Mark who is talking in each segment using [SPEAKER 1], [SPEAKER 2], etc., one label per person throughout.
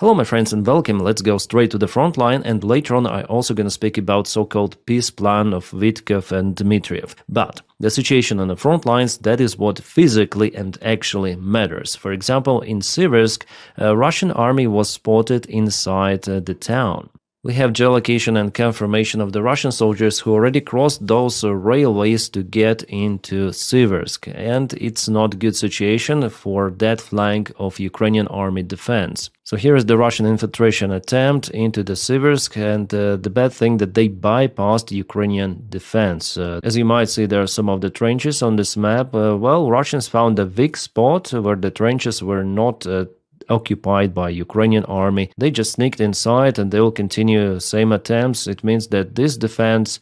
[SPEAKER 1] Hello my friends and welcome. Let's go straight to the front line, and later on I also gonna speak about so-called peace plan of Witkoff and Dmitriev. But the situation on the front lines, that is what physically and actually matters. For example, in Siversk, a Russian army was spotted inside the town. We have geolocation and confirmation of the Russian soldiers who already crossed those railways to get into Siversk, and it's not a good situation for that flank of Ukrainian army defense. So here is the Russian infiltration attempt into the Siversk, and the bad thing that they bypassed Ukrainian defense. As you might see, there are some of the trenches on this map. Russians found a weak spot where the trenches were not occupied by Ukrainian army. They just sneaked inside and they will continue same attempts. It means that this defense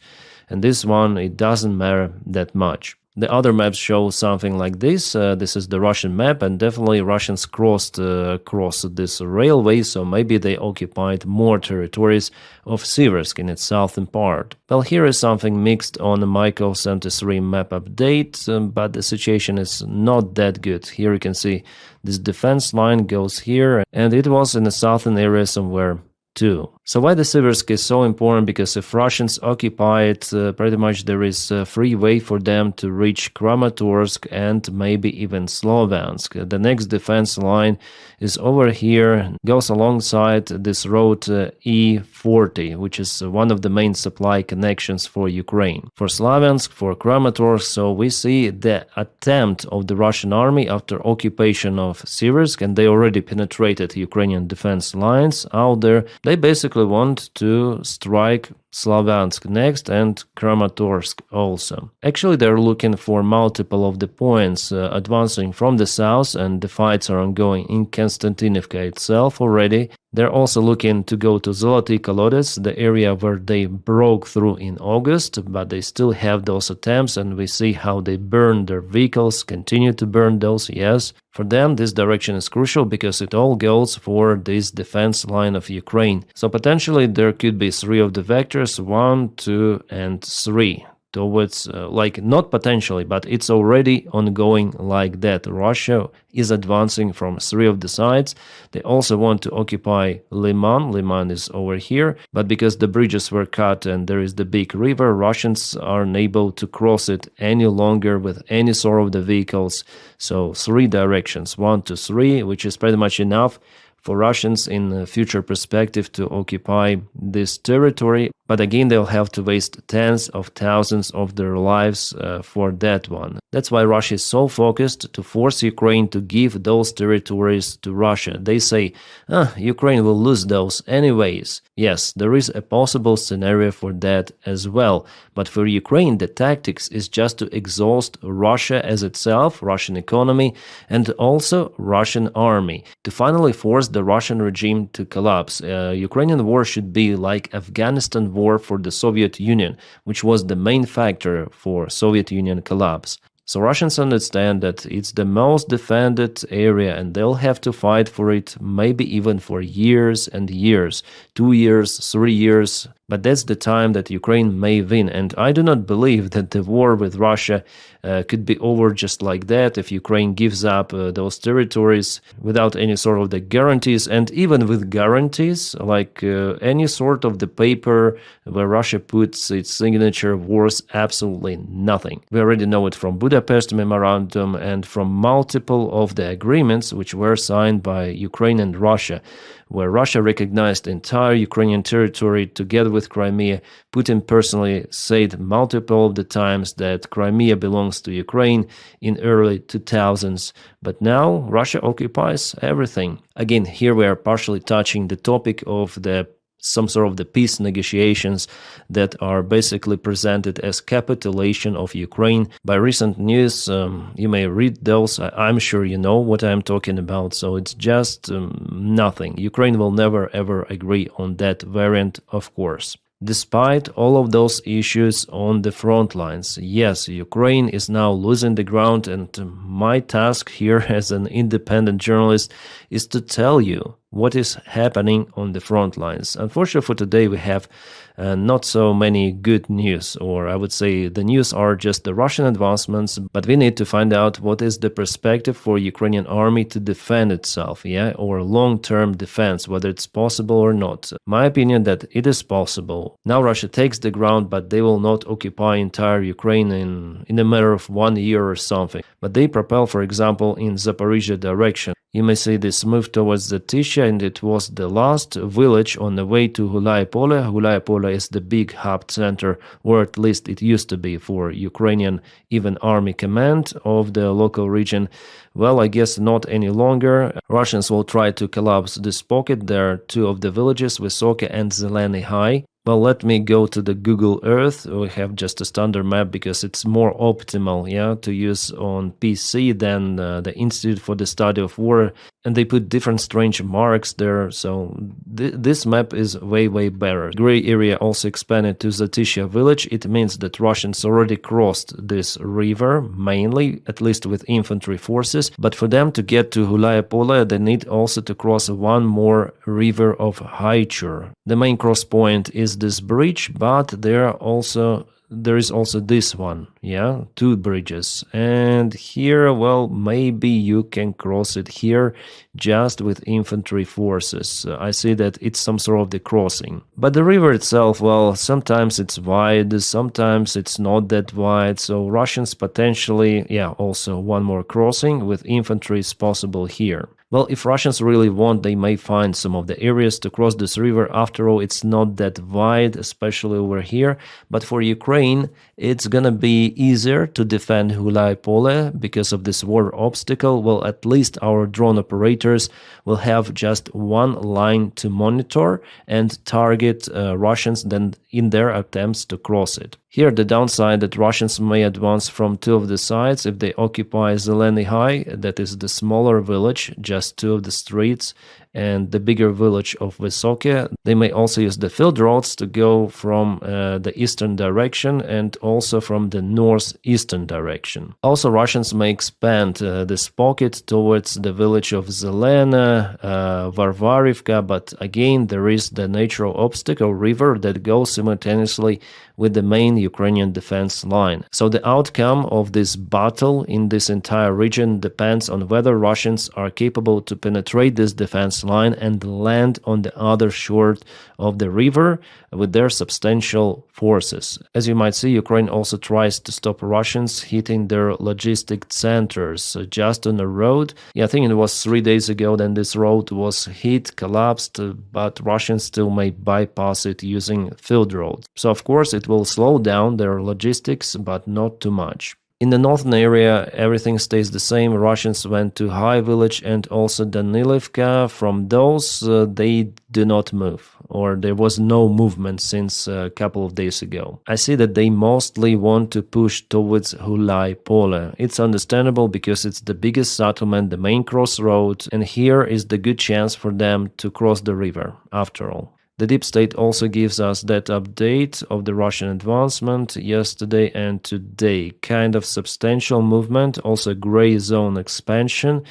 [SPEAKER 1] and this one, it doesn't matter that much. The other maps show something like this. This is the Russian map, and definitely Russians crossed this railway, so maybe they occupied more territories of Siversk in its southern part. Well, here is something mixed on the Michael 73 map update, but the situation is not that good. Here you can see this defense line goes here, and it was in the southern area somewhere too. So why the Siversk is so important? Because if Russians occupy it, pretty much there is a free way for them to reach Kramatorsk and maybe even Sloviansk. The next defense line is over here, goes alongside this road E40, which is one of the main supply connections for Ukraine. For Sloviansk, for Kramatorsk, so we see the attempt of the Russian army after occupation of Siversk, and they already penetrated Ukrainian defense lines out there. They basically want to strike Sloviansk next and Kramatorsk also. Actually, they're looking for multiple of the points advancing from the south, and the fights are ongoing in Konstantinivka itself already. They're also looking to go to Zoloty Kolodets, the area where they broke through in August, but they still have those attempts, and we see how they burn their vehicles, continue to burn those, yes. For them, this direction is crucial because it all goes for this defense line of Ukraine. So potentially there could be three of the vectors, 1, 2, and 3. Towards, not potentially, but it's already ongoing like that. Russia is advancing from three of the sides. They also want to occupy Liman. Liman is over here, but because the bridges were cut and there is the big river, Russians are unable to cross it any longer with any sort of the vehicles. So three directions, 1 to 3, which is pretty much enough for Russians in the future perspective to occupy this territory. But again, they'll have to waste tens of thousands of their lives for that one. That's why Russia is so focused to force Ukraine to give those territories to Russia. They say, Ukraine will lose those anyways. Yes, there is a possible scenario for that as well. But for Ukraine, the tactics is just to exhaust Russia as itself, Russian economy, and also Russian army, to finally force the Russian regime to collapse. Ukrainian war should be like Afghanistan war for the Soviet Union, which was the main factor for Soviet Union collapse. So Russians understand that it's the most defended area and they'll have to fight for it, maybe even for years and years, 2 years, 3 years. But that's the time that Ukraine may win. And I do not believe that the war with Russia could be over just like that if Ukraine gives up those territories without any sort of the guarantees. And even with guarantees, like any sort of the paper where Russia puts its signature, worth absolutely nothing. We already know it from Budapest Memorandum and from multiple of the agreements which were signed by Ukraine and Russia, where Russia recognized entire Ukrainian territory together with Crimea. Putin personally said multiple of the times that Crimea belongs to Ukraine in early 2000s, but now Russia occupies everything. Again, here we are partially touching the topic of some sort of the peace negotiations that are basically presented as capitulation of Ukraine. By recent news, you may read those. I'm sure you know what I'm talking about. So it's just nothing. Ukraine will never ever agree on that variant, of course. Despite all of those issues on the front lines, yes, Ukraine is now losing the ground, and my task here as an independent journalist is to tell you what is happening on the front lines. Unfortunately for today, we have not so many good news, or I would say the news are just the Russian advancements, but we need to find out what is the perspective for Ukrainian army to defend itself, or long-term defense, whether it's possible or not. My opinion that it is possible. Now Russia takes the ground, but they will not occupy entire Ukraine in a matter of 1 year or something. But they propel, for example, in Zaporizhia direction. You may see this move towards Zatisha, and it was the last village on the way to Gulaya-Pole. Gulaya-Pole is the big hub center, or at least it used to be, for Ukrainian even army command of the local region. Well, I guess not any longer. Russians will try to collapse this pocket. There are two of the villages, Vysoke and Zeleny High. Well, let me go to the Google Earth. We have just a standard map because it's more optimal, to use on PC than the Institute for the Study of War. And they put different strange marks there, so this map is way better. Gray area also expanded to Zatisha village. It means that Russians already crossed this river, mainly, at least with infantry forces. But for them to get to Gulaya-Pole, they need also to cross one more river of Haichur. The main cross point is this bridge, but there is also this one, two bridges. And here, well, maybe you can cross it here just with infantry forces. I see that it's some sort of the crossing. But the river itself, well, sometimes it's wide, sometimes it's not that wide. So Russians potentially, also one more crossing with infantry is possible here. Well, if Russians really want, they may find some of the areas to cross this river. After all, it's not that wide, especially over here. But for Ukraine, it's gonna be easier to defend Gulaya-Pole because of this water obstacle. Well, at least our drone operators will have just one line to monitor and target Russians then in their attempts to cross it. Here, the downside that Russians may advance from two of the sides if they occupy Zeleny High, that is the smaller village, just two of the streets, and the bigger village of Vysoke. They may also use the field roads to go from the eastern direction and also from the northeastern direction. Also, Russians may expand this pocket towards the village of Zelena, Varvarivka, but again, there is the natural obstacle river that goes simultaneously with the main Ukrainian defense line. So the outcome of this battle in this entire region depends on whether Russians are capable to penetrate this defense line and land on the other shore of the river with their substantial forces. As you might see, Ukraine also tries to stop Russians hitting their logistic centers just on the road. I think it was 3 days ago then this road was hit, collapsed, but Russians still may bypass it using field roads. So of course it will slow down their logistics, but not too much. In the northern area, everything stays the same. Russians went to High Village and also Danilivka. From those, they do not move, or there was no movement since a couple of days ago. I see that they mostly want to push towards Gulaya-Pole. It's understandable because it's the biggest settlement, the main crossroad, and here is the good chance for them to cross the river, after all. The deep state also gives us that update of the Russian advancement yesterday and today. Kind of substantial movement, also gray zone expansion,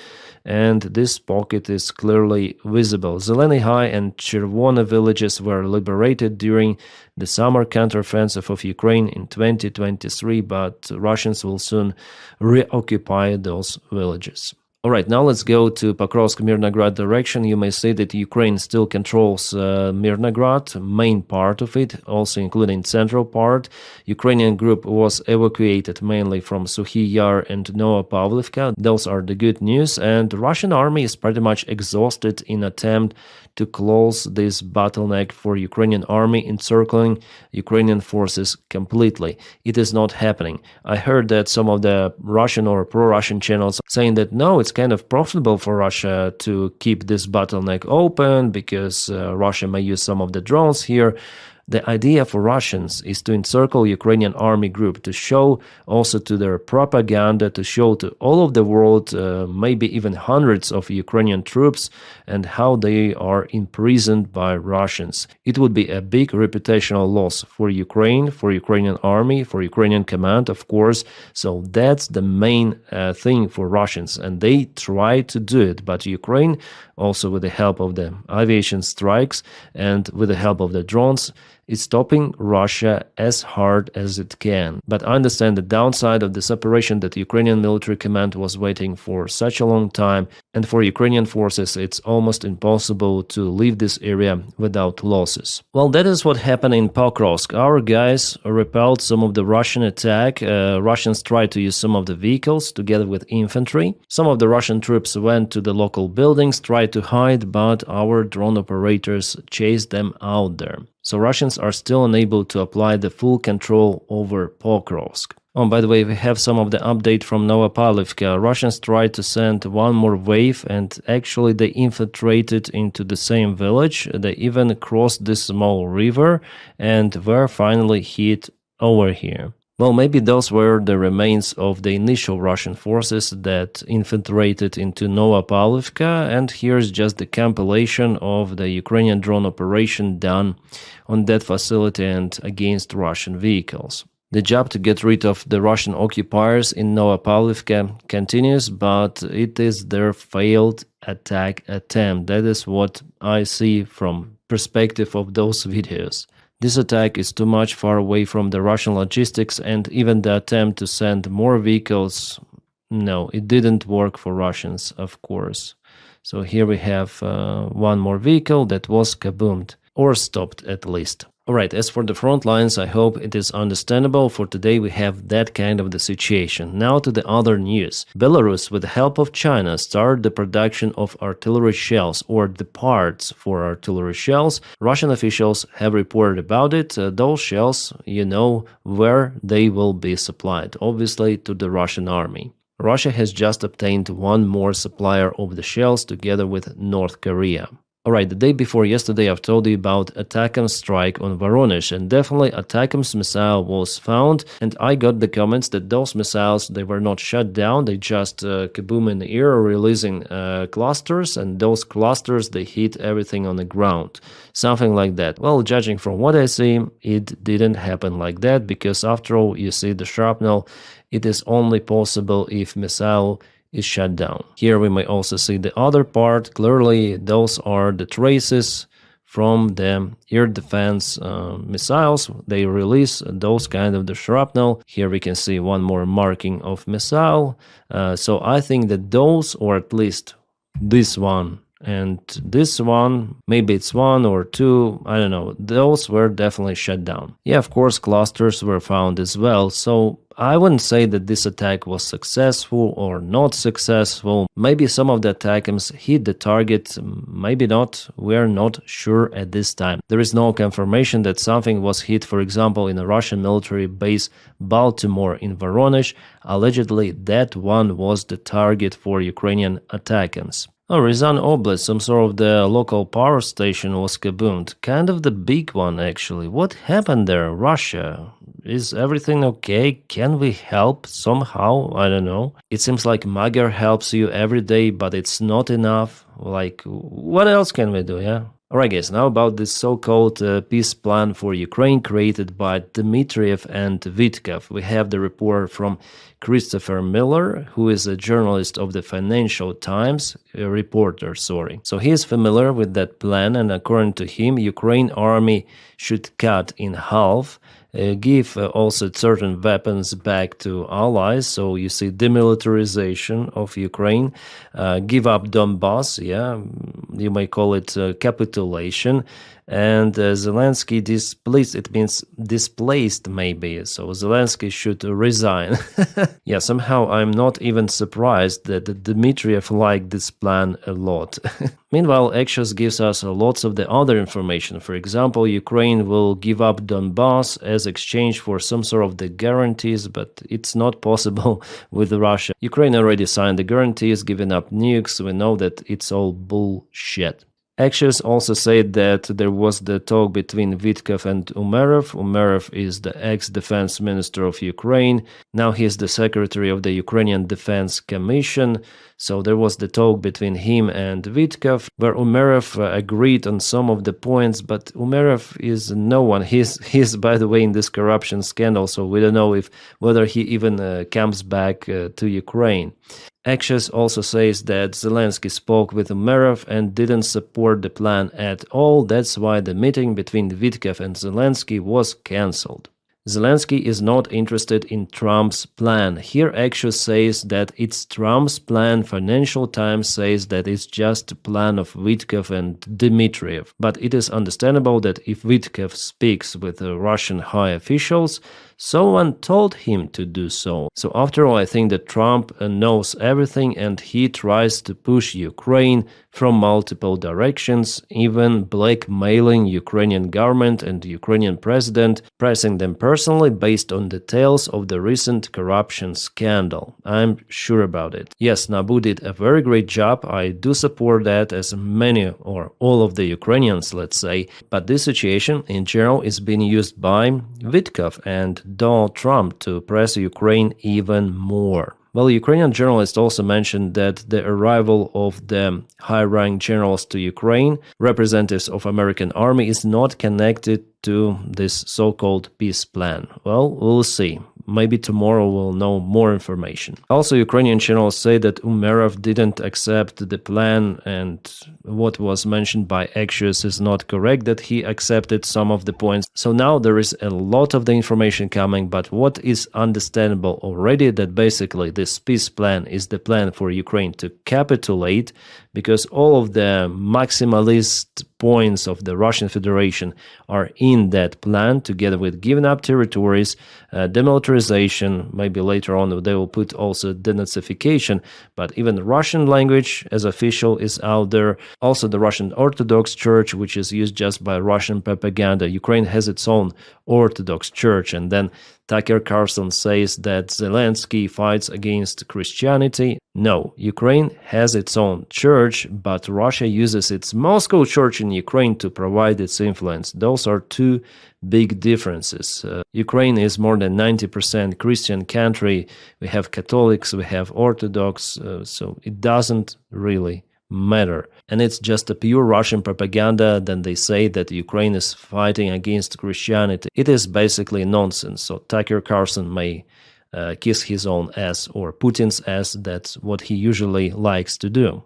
[SPEAKER 1] and this pocket is clearly visible. Zeleny High and Chervona villages were liberated during the summer counteroffensive of Ukraine in 2023, but Russians will soon reoccupy those villages. Alright, now let's go to Pokrovsk-Mirnograd direction. You may see that Ukraine still controls Mirnograd, main part of it, also including central part. Ukrainian group was evacuated mainly from Sukhy Yar and Novopavlivka. Those are the good news, and the Russian army is pretty much exhausted in attempt to close this bottleneck for Ukrainian army, encircling Ukrainian forces completely. It is not happening. I heard that some of the Russian or pro-Russian channels saying that no, it's kind of profitable for Russia to keep this bottleneck open because Russia may use some of the drones here. The idea for Russians is to encircle Ukrainian army group, to show also to their propaganda, to show to all of the world, maybe even hundreds of Ukrainian troops, and how they are imprisoned by Russians. It would be a big reputational loss for Ukraine, for Ukrainian army, for Ukrainian command, of course. So that's the main thing for Russians, and they try to do it. But Ukraine, also with the help of the aviation strikes and with the help of the drones, is stopping Russia as hard as it can. But I understand the downside of this operation, that Ukrainian military command was waiting for such a long time, and for Ukrainian forces it's almost impossible to leave this area without losses. Well, that is what happened in Pokrovsk. Our guys repelled some of the Russian attack. Russians tried to use some of the vehicles together with infantry. Some of the Russian troops went to the local buildings, tried to hide, but our drone operators chased them out there. So Russians are still unable to apply the full control over Pokrovsk. Oh, by the way, we have some of the update from Novopavlivka. Russians tried to send one more wave, and actually they infiltrated into the same village. They even crossed this small river and were finally hit over here. Well, maybe those were the remains of the initial Russian forces that infiltrated into Novopavlivka, and here's just the compilation of the Ukrainian drone operation done on that facility and against Russian vehicles. The job to get rid of the Russian occupiers in Novopavlivka continues, but it is their failed attack attempt. That is what I see from perspective of those videos. This attack is too much far away from the Russian logistics, and even the attempt to send more vehicles, no, it didn't work for Russians, of course. So here we have one more vehicle that was kaboomed, or stopped at least. Alright, as for the front lines, I hope it is understandable. For today we have that kind of the situation. Now to the other news. Belarus, with the help of China, started the production of artillery shells, or the parts for artillery shells. Russian officials have reported about it. Those shells, you know where they will be supplied, obviously to the Russian army. Russia has just obtained one more supplier of the shells together with North Korea. Alright, the day before yesterday I've told you about Atacm's strike on Voronezh, and definitely Atacm's missile was found, and I got the comments that those missiles, they were not shut down, they just kaboom in the air, releasing clusters, and those clusters, they hit everything on the ground. Something like that. Well, judging from what I see, it didn't happen like that, because after all, you see the shrapnel, it is only possible if missile is shut down. Here we may also see the other part. Clearly, those are the traces from the air defense missiles. They release those kind of the shrapnel. Here we can see one more marking of missile. So I think that those, or at least this one and this one, maybe it's one or two, I don't know, those were definitely shut down. Yeah, of course, clusters were found as well. So I wouldn't say that this attack was successful or not successful. Maybe some of the attackers hit the target, maybe not. We're not sure at this time. There is no confirmation that something was hit, for example, in a Russian military base Baltimore in Voronezh. Allegedly, that one was the target for Ukrainian attackers. Oh, Ryazan Oblast, some sort of the local power station was kaboomed. Kind of the big one, actually. What happened there? Russia. Is everything okay? Can we help somehow? I don't know. It seems like Magyar helps you every day, but it's not enough. Like, what else can we do, yeah? Alright guys, now about this so-called peace plan for Ukraine created by Dmitriev and Witkoff. We have the report from Christopher Miller, who is a journalist of the Financial Times, a reporter, sorry. So he is familiar with that plan, and according to him, Ukraine army should cut in half, give also certain weapons back to allies, so you see demilitarization of Ukraine, give up Donbass, yeah, you may call it capitulation, and Zelensky displaced, it means displaced maybe, so Zelensky should resign. Yeah, somehow I'm not even surprised that Dmitriev liked this plan a lot. Meanwhile, Axios gives us lots of the other information. For example, Ukraine will give up Donbass as exchange for some sort of the guarantees, but it's not possible with Russia. Ukraine already signed the guarantees, giving up nukes. We know that it's all bullshit. Axios also said that there was the talk between Witkoff and Umerov. Umerov is the ex-defense minister of Ukraine. Now he is the secretary of the Ukrainian Defense Commission. So there was the talk between him and Witkoff, where Umerov agreed on some of the points, but Umerov is no one. He's by the way, in this corruption scandal, so we don't know whether he even comes back to Ukraine. Axios also says that Zelensky spoke with Umerov and didn't support the plan at all. That's why the meeting between Witkoff and Zelensky was cancelled. Zelensky is not interested in Trump's plan. Here Axios says that it's Trump's plan. Financial Times says that it's just a plan of Witkoff and Dmitriev. But it is understandable that if Witkoff speaks with Russian high officials, someone told him to do so. So after all, I think that Trump knows everything and he tries to push Ukraine from multiple directions, even blackmailing Ukrainian government and Ukrainian president, pressing them personally based on details of the recent corruption scandal. I'm sure about it. Yes, Nabu did a very great job. I do support that, as many or all of the Ukrainians, let's say. But this situation in general is being used by Witkoff and Donald Trump to press Ukraine even more. Well, Ukrainian journalists also mentioned that the arrival of the high-ranked generals to Ukraine, representatives of American army, is not connected to this so-called peace plan. Well, we'll see. Maybe tomorrow we'll know more information. Also, Ukrainian channels say that Umerov didn't accept the plan, and what was mentioned by Axios is not correct, that he accepted some of the points. So now there is a lot of the information coming, but what is understandable already, that basically this peace plan is the plan for Ukraine to capitulate, because all of the maximalist points of the Russian Federation are in that plan, together with giving up territories, demilitarization, maybe later on they will put also denazification, but even the Russian language as official is out there. Also the Russian Orthodox Church, which is used just by Russian propaganda. Ukraine has its own Orthodox Church, and then Tucker Carlson says that Zelensky fights against Christianity. No, Ukraine has its own church, but Russia uses its Moscow church in Ukraine to provide its influence. Those are two big differences. Ukraine is more than 90% Christian country. We have Catholics, we have Orthodox, so it doesn't really matter. And it's just a pure Russian propaganda. Then they say that Ukraine is fighting against Christianity. It is basically nonsense. So Tucker Carlson may kiss his own ass, or Putin's ass. That's what he usually likes to do.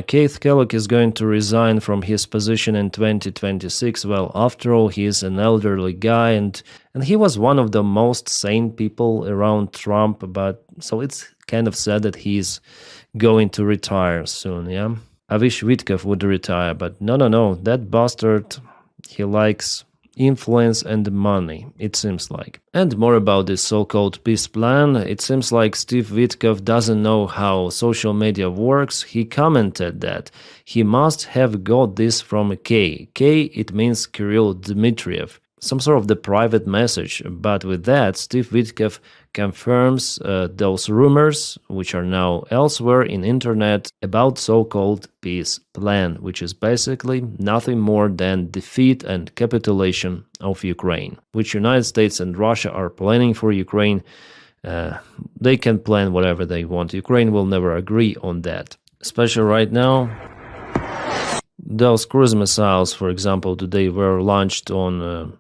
[SPEAKER 1] Keith Kellogg is going to resign from his position in 2026. Well, after all, he is an elderly guy, and he was one of the most sane people around Trump, but so it's kind of sad that he's going to retire soon, yeah? I wish Witkoff would retire, but no, that bastard, he likes influence and money, it seems like. And more about this so-called peace plan. It seems like Steve Witkoff doesn't know how social media works. He commented that he must have got this from K. K, it means Kirill Dmitriev. Some sort of the private message, but with that, Steve Witkoff confirms those rumors, which are now elsewhere in internet, about so-called peace plan, which is basically nothing more than defeat and capitulation of Ukraine, which United States and Russia are planning for Ukraine. They can plan whatever they want. Ukraine will never agree on that. Especially right now, those cruise missiles, for example, today were launched on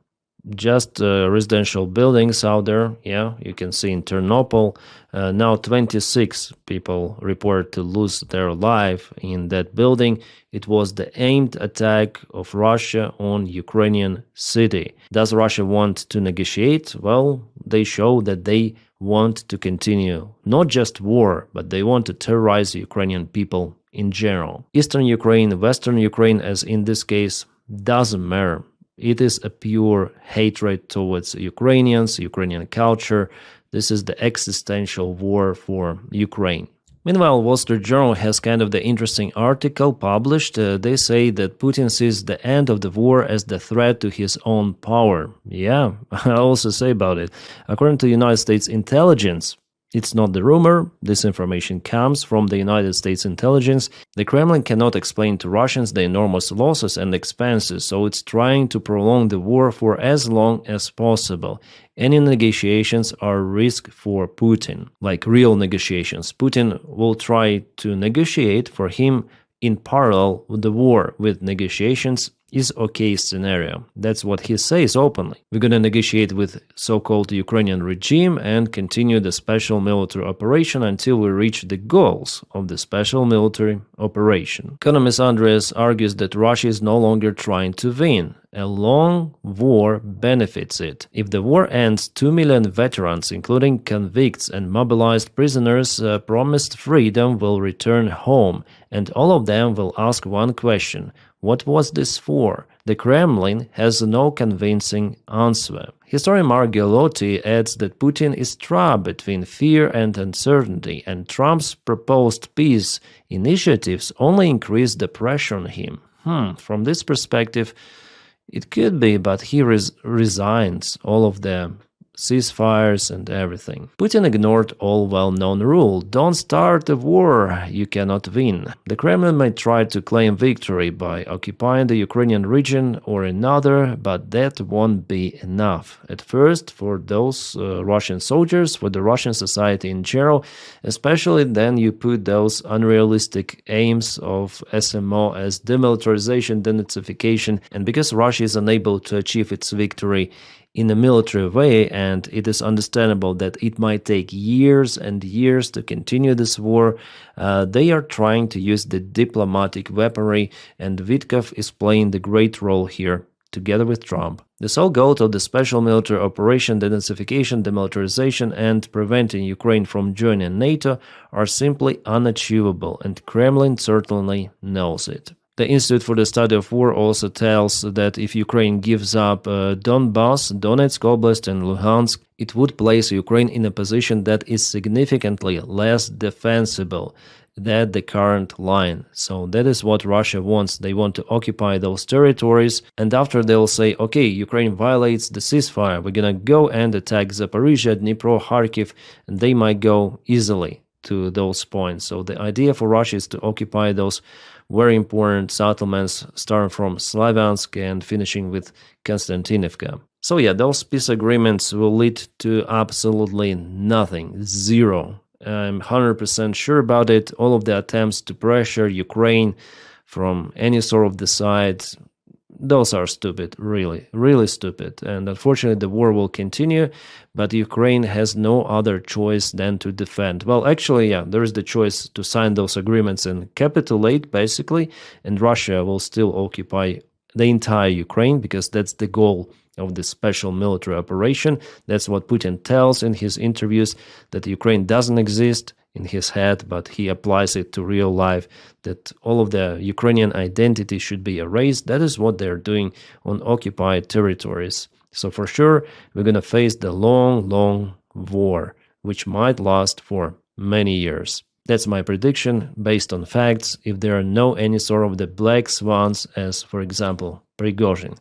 [SPEAKER 1] just residential buildings out there. Yeah, you can see in Ternopil. Now 26 people report to lose their life in that building. It was the aimed attack of Russia on Ukrainian city. Does Russia want to negotiate? Well, they show that they want to continue not just war, but they want to terrorize Ukrainian people in general. Eastern Ukraine, Western Ukraine, as in this case, doesn't matter. It is a pure hatred towards Ukrainians, Ukrainian culture. This is the existential war for Ukraine. Meanwhile, Wall Street Journal has kind of the interesting article published. They say that Putin sees the end of the war as the threat to his own power. Yeah, I also say about it. According to United States intelligence, It's not the rumor. This information comes from the United States intelligence. The Kremlin cannot explain to Russians the enormous losses and expenses, so it's trying to prolong the war for as long as possible. Any negotiations are risk for Putin, like real negotiations. Putin will try to negotiate. For him, in parallel with the war, with negotiations is okay scenario. That's what he says openly. We're going to negotiate with so-called Ukrainian regime and continue the special military operation until we reach the goals of the special military operation. Economist Andreas argues that Russia is no longer trying to win. A long war benefits it. If the war ends, 2 million veterans, including convicts and mobilized prisoners promised freedom, will return home, and all of them will ask one question: what was this for? The Kremlin has no convincing answer. Historian Mark Galotti adds that Putin is trapped between fear and uncertainty, and Trump's proposed peace initiatives only increase the pressure on him. From this perspective, it could be, but he resigns all of the ceasefires and everything. Putin ignored all well-known rule: don't start a war you cannot win. The Kremlin may try to claim victory by occupying the Ukrainian region or another, but that won't be enough. At first, for those Russian soldiers, for the Russian society in general, especially then you put those unrealistic aims of SMO as demilitarization, denazification, and because Russia is unable to achieve its victory in a military way, and it is understandable that it might take years and years to continue this war, they are trying to use the diplomatic weaponry, and Witkoff is playing the great role here, together with Trump. The sole goal of the special military operation, denazification, demilitarization, and preventing Ukraine from joining NATO are simply unachievable, and Kremlin certainly knows it. The Institute for the Study of War also tells that if Ukraine gives up Donbass, Donetsk Oblast and Luhansk, it would place Ukraine in a position that is significantly less defensible than the current line. So that is what Russia wants. They want to occupy those territories, and after they'll say, okay, Ukraine violates the ceasefire, we're gonna go and attack Zaporizhia, Dnipro, Kharkiv, and they might go easily to those points. So the idea for Russia is to occupy those very important settlements, starting from Slavyansk and finishing with Konstantinivka. So yeah, those peace agreements will lead to absolutely nothing, zero. I'm 100% sure about it. All of the attempts to pressure Ukraine from any sort of the side, those are stupid, really, really stupid. And unfortunately, the war will continue, but Ukraine has no other choice than to defend. Well, actually, yeah, there is the choice to sign those agreements and capitulate, basically, and Russia will still occupy the entire Ukraine, because that's the goal of the special military operation. That's what Putin tells in his interviews, that Ukraine doesn't exist in his head, but he applies it to real life, that all of the Ukrainian identity should be erased. That is what they're doing on occupied territories. So for sure, we're going to face the long, long war, which might last for many years. That's my prediction based on facts, if there are no any sort of the black swans, as for example, Prigozhin.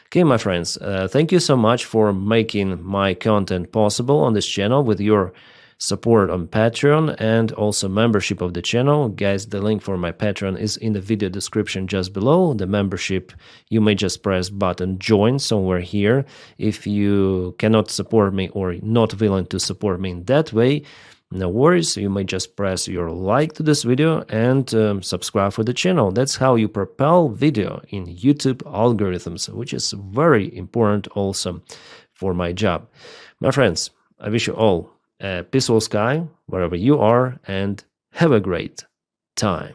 [SPEAKER 1] Okay, my friends, thank you so much for making my content possible on this channel with your support on Patreon and also membership of the channel. Guys, the link for my Patreon is in the video description just below. The membership, you may just press button join somewhere here. If you cannot support me or not willing to support me in that way, no worries, you may just press your like to this video and subscribe for the channel. That's how you propel video in YouTube algorithms, which is very important also for my job. My friends, I wish you all a peaceful sky wherever you are, and have a great time.